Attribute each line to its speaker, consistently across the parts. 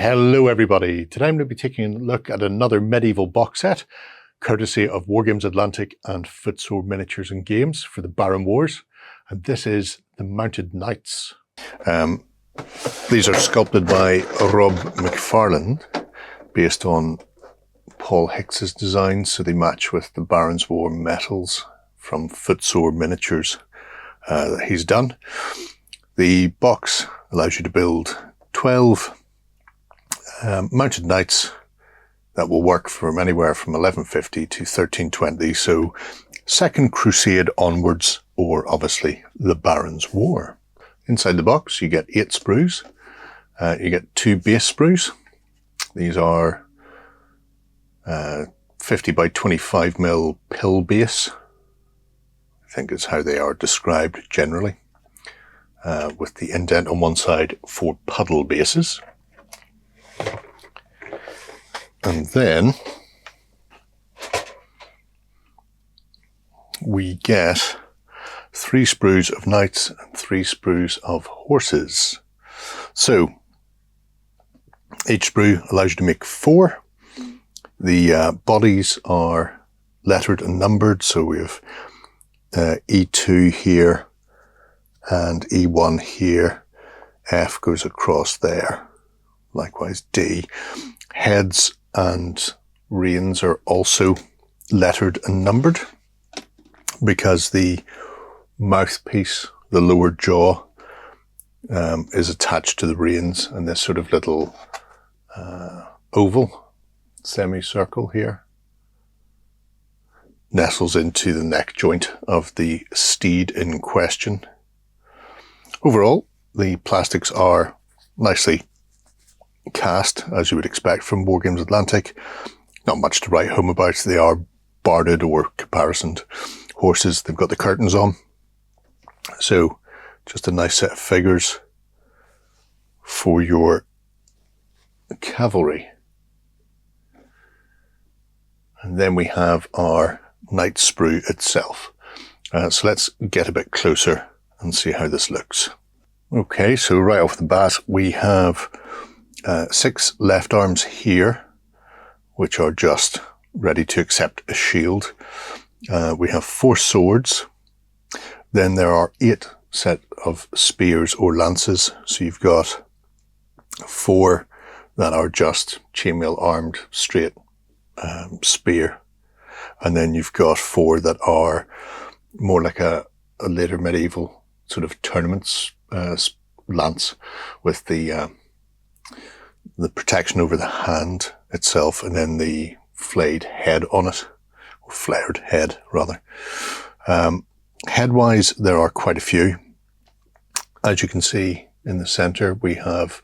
Speaker 1: Hello everybody, today I'm going to be taking a look at another medieval box set courtesy of Wargames Atlantic and Footsore Miniatures and Games for the Baron Wars, and this is the Mounted Knights. These are sculpted by Rob McFarlane based on Paul Hicks's designs, so they match with the Baron's War medals from Footsore Miniatures that he's done. The box allows you to build 12 Mounted Knights that will work from anywhere from 1150 to 1320, so Second Crusade onwards, or obviously the Baron's War. Inside the box you get 8 sprues. You get 2 base sprues. These are 50 by 25 mil pill base, I think is how they are described generally, with the indent on one side for puddle bases. And then we get 3 sprues of knights and 3 sprues of horses. So each sprue allows you to make 4. The bodies are lettered and numbered, so we have E2 here and E1 here. F goes across there. Likewise D. Heads and reins are also lettered and numbered because the mouthpiece, the lower jaw, is attached to the reins, and this sort of little oval semicircle here nestles into the neck joint of the steed in question. Overall, the plastics are nicely cast, as you would expect from Wargames Atlantic. Not much to write home about. They are barded or caparisoned horses. They've got the curtains on. So just a nice set of figures for your cavalry. And then we have our knight sprue itself. So let's get a bit closer and see how this looks. Okay, so right off the bat we have 6 left arms here, which are just ready to accept a shield. We have 4 swords. Then there are 8 set of spears or lances. So you've got 4 that are just chainmail armed straight spear. And then you've got 4 that are more like a later medieval sort of tournaments lance with the protection over the hand itself, and then the flayed head on it, or flared head rather. Head-wise, there are quite a few. As you can see in the center, we have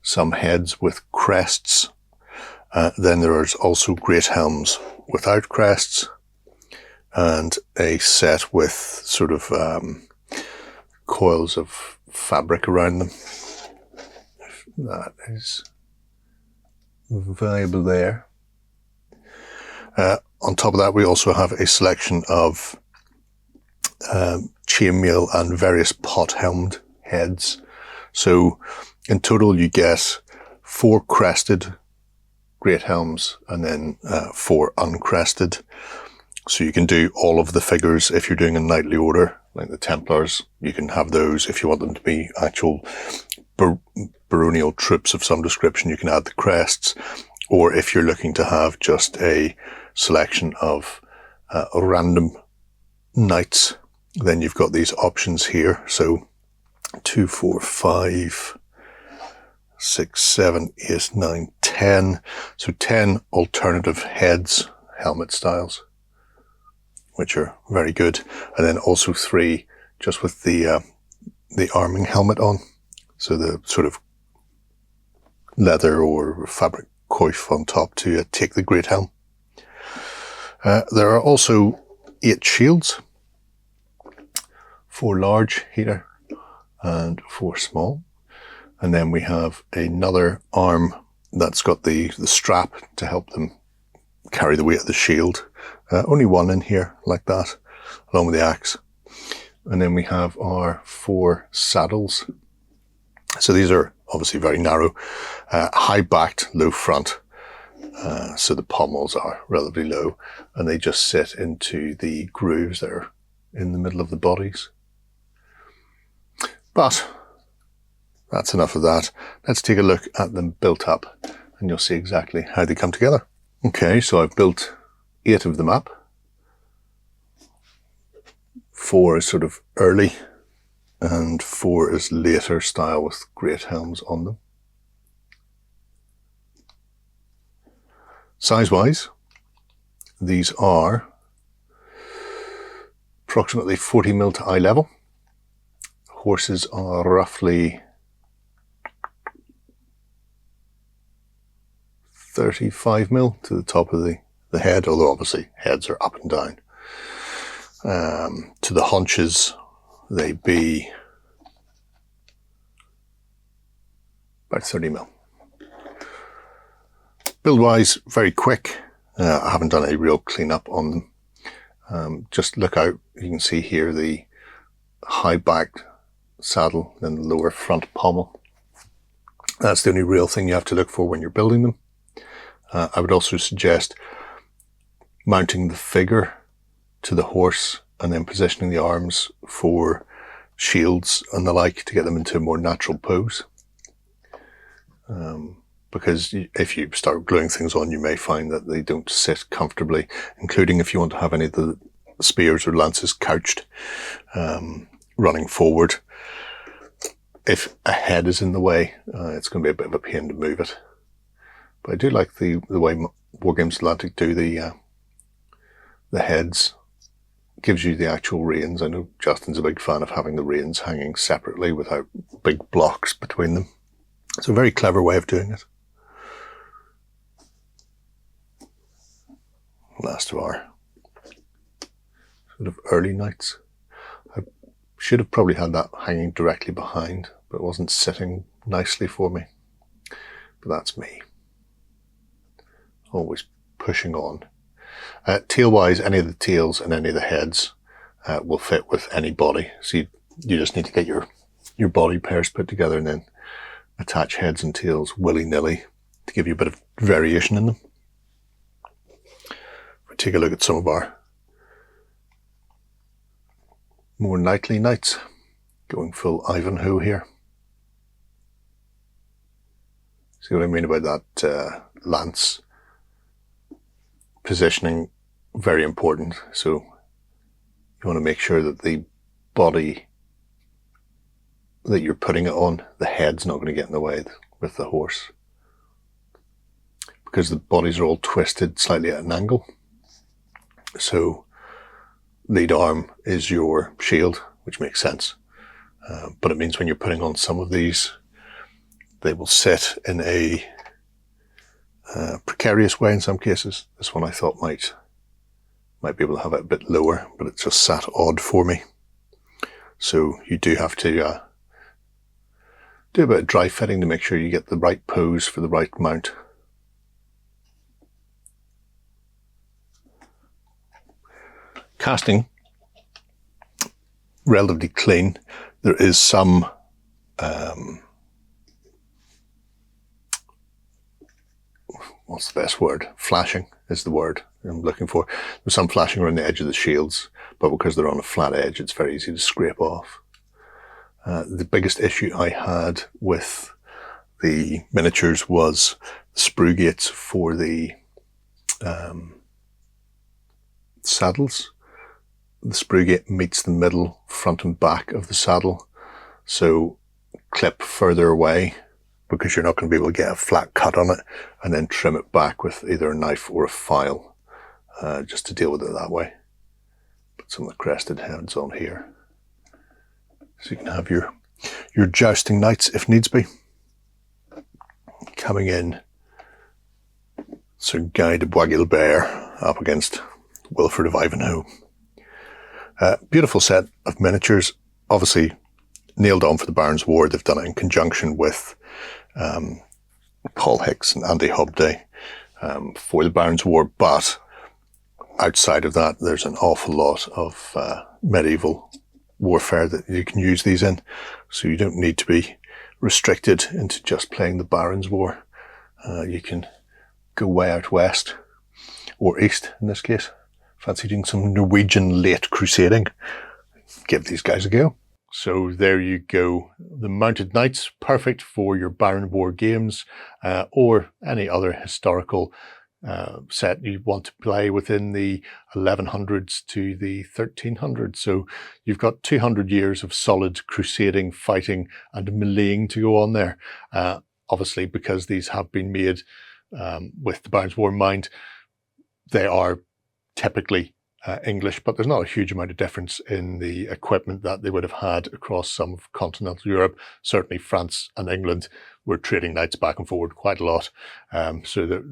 Speaker 1: some heads with crests. Then there is also great helms without crests, and a set with sort of coils of fabric around them. That is viable there. On top of that, we also have a selection of chainmail and various pot-helmed heads. So in total you get 4 crested great helms and then 4 uncrested. So you can do all of the figures if you're doing a knightly order, like the Templars. You can have those if you want them to be actual baronial troops of some description. You can add the crests, or if you're looking to have just a selection of random knights, then you've got these options here. So 2, 4, 5, 6, 7, 8, 9, 10. So 10 alternative heads, helmet styles, which are very good. And then also 3 just with the arming helmet on. So the sort of leather or fabric coif on top to take the great helm. There are also 8 shields, 4 large here and 4 small. And then we have another arm that's got the strap to help them carry the weight of the shield. Only 1 in here like that, along with the axe. And then we have our 4 saddles. So these are obviously very narrow, high backed, low front. So the pommels are relatively low, and they just sit into the grooves that are in the middle of the bodies. But that's enough of that. Let's take a look at them built up, and you'll see exactly how they come together. Okay, so I've built 8 of them up. 4 is sort of early, and 4 is later style with great helms on them. Size-wise, these are approximately 40mm to eye level. Horses are roughly 35mm to the top of the head, although obviously heads are up and down. To the haunches, they be about 30mm. Build-wise, very quick. I haven't done any real cleanup on them. Just look out, you can see here the high-backed saddle and the lower front pommel. That's the only real thing you have to look for when you're building them. I would also suggest mounting the figure to the horse and then positioning the arms for shields and the like to get them into a more natural pose. Because if you start gluing things on, you may find that they don't sit comfortably, including if you want to have any of the spears or lances couched, running forward. If a head is in the way, it's going to be a bit of a pain to move it. But I do like the way Wargames Atlantic do the heads. Gives you the actual reins. I know Justin's a big fan of having the reins hanging separately without big blocks between them. It's a very clever way of doing it. Last of our sort of early knights. I should have probably had that hanging directly behind, but it wasn't sitting nicely for me. But that's me. Always pushing on. Tail-wise, any of the tails and any of the heads will fit with any body. So you just need to get your body pairs put together and then attach heads and tails willy-nilly to give you a bit of variation in them. If we take a look at some of our more knightly knights, going full Ivanhoe here. See what I mean about that lance positioning? Very important. So you want to make sure that the body that you're putting it on, the head's not going to get in the way with the horse, because the bodies are all twisted slightly at an angle. So lead arm is your shield, which makes sense, but it means when you're putting on some of these, they will sit in a precarious way in some cases. This one I thought might be able to have it a bit lower, but it just sat odd for me. So you do have to do a bit of dry fitting to make sure you get the right pose for the right mount. Casting, relatively clean. There is some what's the best word? Flashing is the word I'm looking for. There's some flashing around the edge of the shields, but because they're on a flat edge, it's very easy to scrape off. The biggest issue I had with the miniatures was the sprue gates for the saddles. The sprue gate meets the middle, front and back of the saddle, so clip further away, because you're not going to be able to get a flat cut on it, and then trim it back with either a knife or a file, just to deal with it that way. Put some of the crested heads on here, so you can have your jousting knights if needs be. Coming in, Sir Guy de Bois-Guilbert up against Wilfred of Ivanhoe. Beautiful set of miniatures, obviously nailed on for the Barons' War. They've done it in conjunction with Paul Hicks and Andy Hobday for the Barons' War, but outside of that, there's an awful lot of medieval warfare that you can use these in, so you don't need to be restricted into just playing the Barons War. You can go way out west, or east in this case. Fancy doing some Norwegian late crusading? Give these guys a go. So there you go. The Mounted Knights, perfect for your Baron War games or any other historical set you want to play within the 1100s to the 1300s. So you've got 200 years of solid crusading, fighting and meleeing to go on there. Obviously, because these have been made with the Barons War in mind, they are typically English, but there's not a huge amount of difference in the equipment that they would have had across some of continental Europe. Certainly France and England were trading knights back and forward quite a lot. So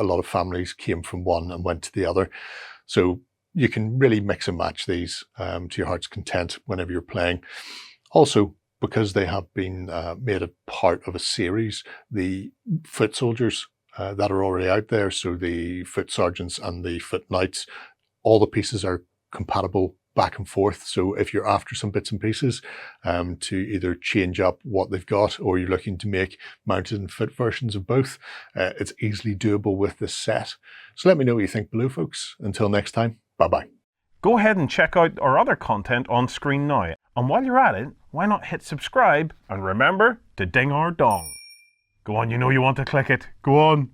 Speaker 1: a lot of families came from one and went to the other. So you can really mix and match these to your heart's content whenever you're playing. Also, because they have been made a part of a series, the foot soldiers that are already out there, so the foot sergeants and the foot knights, all the pieces are compatible back and forth. So if you're after some bits and pieces to either change up what they've got, or you're looking to make mounted and foot versions of both, it's easily doable with this set. So let me know what you think below, folks. Until next time, bye-bye.
Speaker 2: Go ahead and check out our other content on screen now. And while you're at it, why not hit subscribe and remember to ding our dong. Go on, you know you want to click it. Go on.